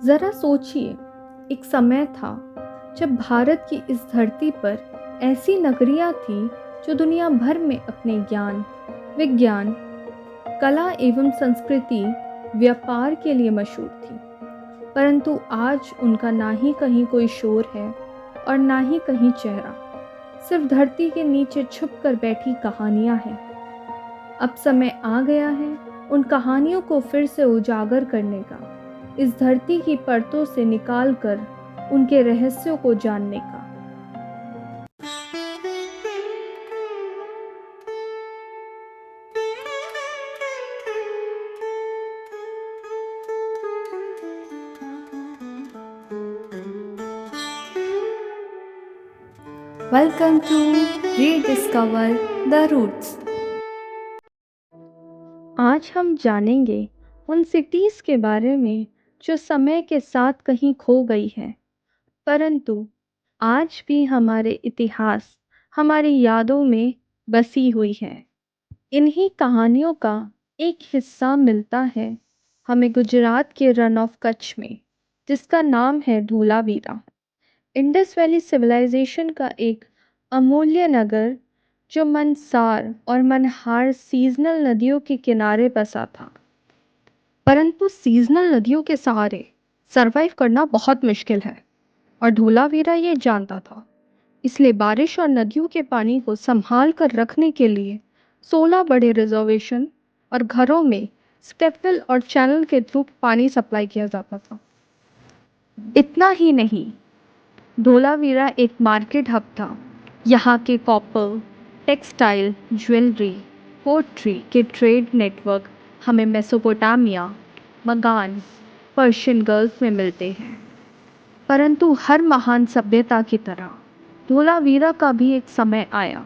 ज़रा सोचिए, एक समय था जब भारत की इस धरती पर ऐसी नगरियाँ थीं जो दुनिया भर में अपने ज्ञान, विज्ञान, कला एवं संस्कृति, व्यापार के लिए मशहूर थीं। परंतु आज उनका ना ही कहीं कोई शोर है और ना ही कहीं चेहरा। सिर्फ धरती के नीचे छुप कर बैठी कहानियाँ हैं। अब समय आ गया है उन कहानियों को फिर से उजागर करने का, इस धरती की परतों से निकाल कर उनके रहस्यों को जानने का। Welcome to Rediscover the Roots. आज हम जानेंगे उन सिटीज़ के बारे में जो समय के साथ कहीं खो गई है, परंतु आज भी हमारे इतिहास, हमारी यादों में बसी हुई है। इन्हीं कहानियों का एक हिस्सा मिलता है हमें गुजरात के रन ऑफ कच्छ में, जिसका नाम है धोलावीरा। इंडस वैली सिविलाइजेशन का एक अमूल्य नगर जो मनसार और मनहार सीजनल नदियों के किनारे बसा था। परंतु सीजनल नदियों के सहारे सरवाइव करना बहुत मुश्किल है और धोलावीरा ये जानता था। इसलिए बारिश और नदियों के पानी को संभाल कर रखने के लिए 16 बड़े रिजर्वेशन और घरों में स्टेपवेल और चैनल के थ्रू पानी सप्लाई किया जाता था। इतना ही नहीं, धोलावीरा एक मार्केट हब था। यहाँ के कॉपर, टेक्सटाइल, ज्वेलरी, पोट्री के ट्रेड नेटवर्क हमें मेसोपोटामिया, मगान, पर्शियन गल्फ में मिलते हैं। परंतु हर महान सभ्यता की तरह धोलावीरा का भी एक समय आया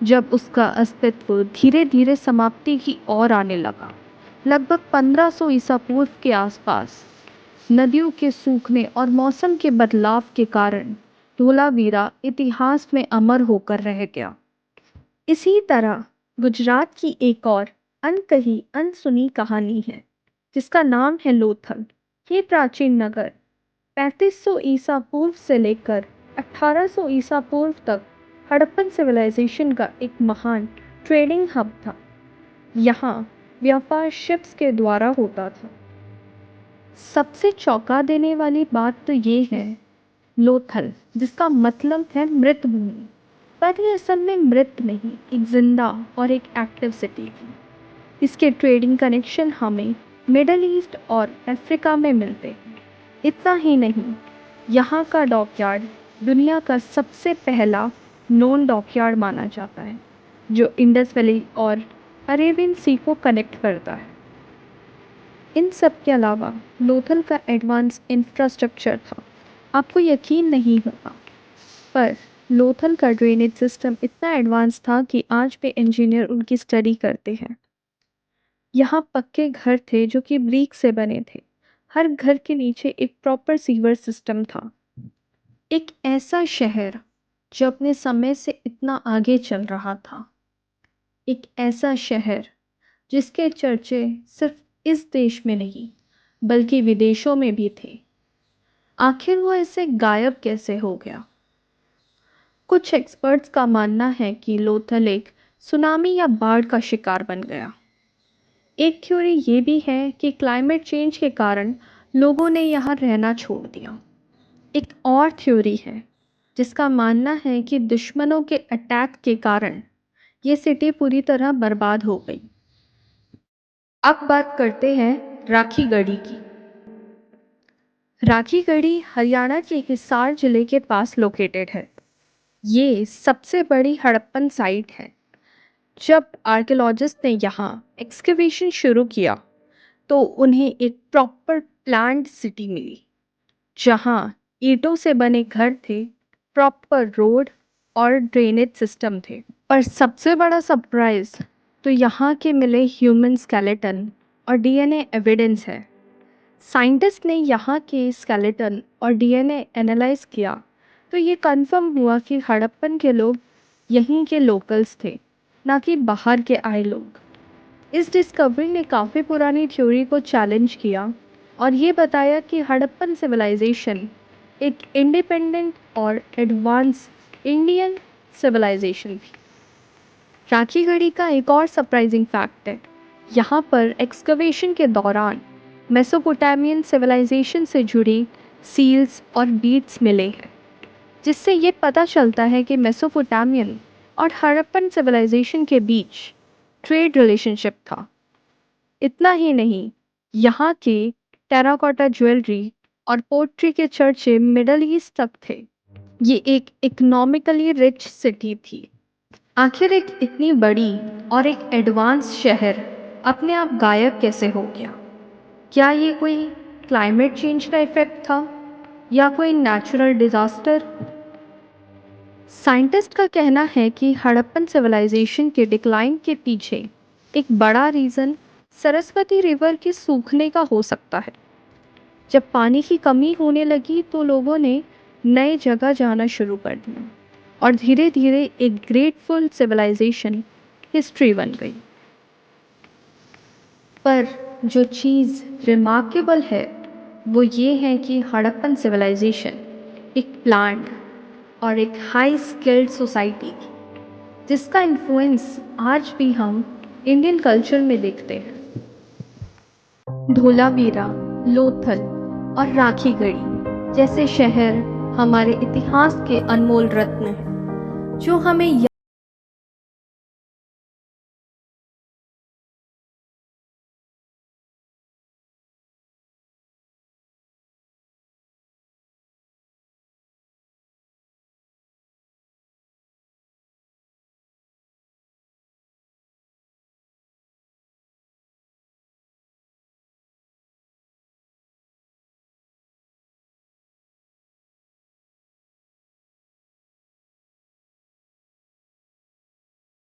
जब उसका अस्तित्व धीरे धीरे समाप्ति की ओर आने लगा। लगभग 1500 ईसा पूर्व के आसपास नदियों के सूखने और मौसम के बदलाव के कारण धोलावीरा इतिहास में अमर होकर रह गया। इसी तरह गुजरात की एक और अनकही अनसुनी कहानी है जिसका नाम है लोथल। ये प्राचीन नगर 3500 ईसा पूर्व से लेकर 1800 ईसा पूर्व तक हड़प्पन सिविलाइजेशन का एक महान ट्रेडिंग हब था। यहाँ व्यापार शिप्स के द्वारा होता था। सबसे चौंका देने वाली बात तो ये है, लोथल जिसका मतलब है मृत भूमि, पर ये असल में मृत नहीं, एक जिंदा और एक एक्टिव सिटी थी। इसके ट्रेडिंग कनेक्शन हमें मिडल ईस्ट और अफ्रीका में मिलते हैं। इतना ही नहीं, यहाँ का डॉकयार्ड दुनिया का सबसे पहला नॉन डॉकयार्ड माना जाता है जो इंडस वैली और अरेबियन सी को कनेक्ट करता है। इन सब के अलावा लोथल का एडवांस इंफ्रास्ट्रक्चर था। आपको यकीन नहीं होगा, पर लोथल का ड्रेनेज सिस्टम इतना एडवांस था कि आज भी इंजीनियर उनकी स्टडी करते हैं। यहाँ पक्के घर थे जो कि ब्रिक से बने थे। हर घर के नीचे एक प्रॉपर सीवर सिस्टम था। एक ऐसा शहर जो अपने समय से इतना आगे चल रहा था। एक ऐसा शहर जिसके चर्चे सिर्फ इस देश में नहीं बल्कि विदेशों में भी थे। आखिर वो ऐसे गायब कैसे हो गया? कुछ एक्सपर्ट्स का मानना है कि लोथल एक सुनामी या बाढ़ का शिकार बन गया। एक थ्योरी ये भी है कि क्लाइमेट चेंज के कारण लोगों ने यहाँ रहना छोड़ दिया। एक और थ्योरी है जिसका मानना है कि दुश्मनों के अटैक के कारण ये सिटी पूरी तरह बर्बाद हो गई। अब बात करते हैं राखीगढ़ी की। राखीगढ़ी हरियाणा के हिसार जिले के पास लोकेटेड है। ये सबसे बड़ी हड़प्पन साइट है। जब आर्कियोलॉजिस्ट ने यहाँ एक्सकवेशन शुरू किया तो उन्हें एक प्रॉपर प्लान्ड सिटी मिली, जहाँ ईंटों से बने घर थे, प्रॉपर रोड और ड्रेनेज सिस्टम थे। पर सबसे बड़ा सरप्राइज तो यहाँ के मिले ह्यूमन स्केलेटन और डीएनए एविडेंस है। साइंटिस्ट ने यहाँ के स्केलेटन और डीएनए एनालाइज किया तो ये कंफर्म हुआ कि हड़प्पन के लोग यहीं के लोकल्स थे, ना कि बाहर के आए लोग। इस डिस्कवरी ने काफ़ी पुरानी थ्योरी को चैलेंज किया और ये बताया कि हड़प्पन सिविलाइजेशन एक इंडिपेंडेंट और एडवांस इंडियन सिविलाइजेशन थी। राखीगढ़ी का एक और सरप्राइजिंग फैक्ट है, यहाँ पर एक्सकवेशन के दौरान मेसोपोटामियन सिविलाइजेशन से जुड़ी सील्स और बीड्स मिले हैं, जिससे ये पता चलता है कि मेसोपोटामियन और हड़प्पन सिविलाइजेशन के बीच ट्रेड रिलेशनशिप था। इतना ही नहीं, यहाँ के टेराकोटा ज्वेलरी और पोट्री के चर्चे मिडल ईस्ट तक थे। ये एक इकोनॉमिकली रिच सिटी थी। आखिर एक इतनी बड़ी और एक एडवांस शहर अपने आप गायब कैसे हो गया? क्या ये कोई क्लाइमेट चेंज का इफेक्ट था या कोई नेचुरल डिजास्टर? साइंटिस्ट का कहना है कि हड़प्पन सिविलाइजेशन के डिक्लाइन के पीछे एक बड़ा रीज़न सरस्वती रिवर के सूखने का हो सकता है। जब पानी की कमी होने लगी तो लोगों ने नए जगह जाना शुरू कर दिया और धीरे धीरे एक ग्रेटफुल सिविलाइजेशन हिस्ट्री बन गई। पर जो चीज़ रिमार्केबल है वो ये है कि हड़प्पन सिविलाइजेशन एक प्लांट और एक हाई स्किल्ड सोसाइटी थी, जिसका इन्फ्लुएंस आज भी हम इंडियन कल्चर में देखते हैं। धोलावीरा, लोथल और राखीगढ़ी जैसे शहर हमारे इतिहास के अनमोल रत्न हैं, जो हमें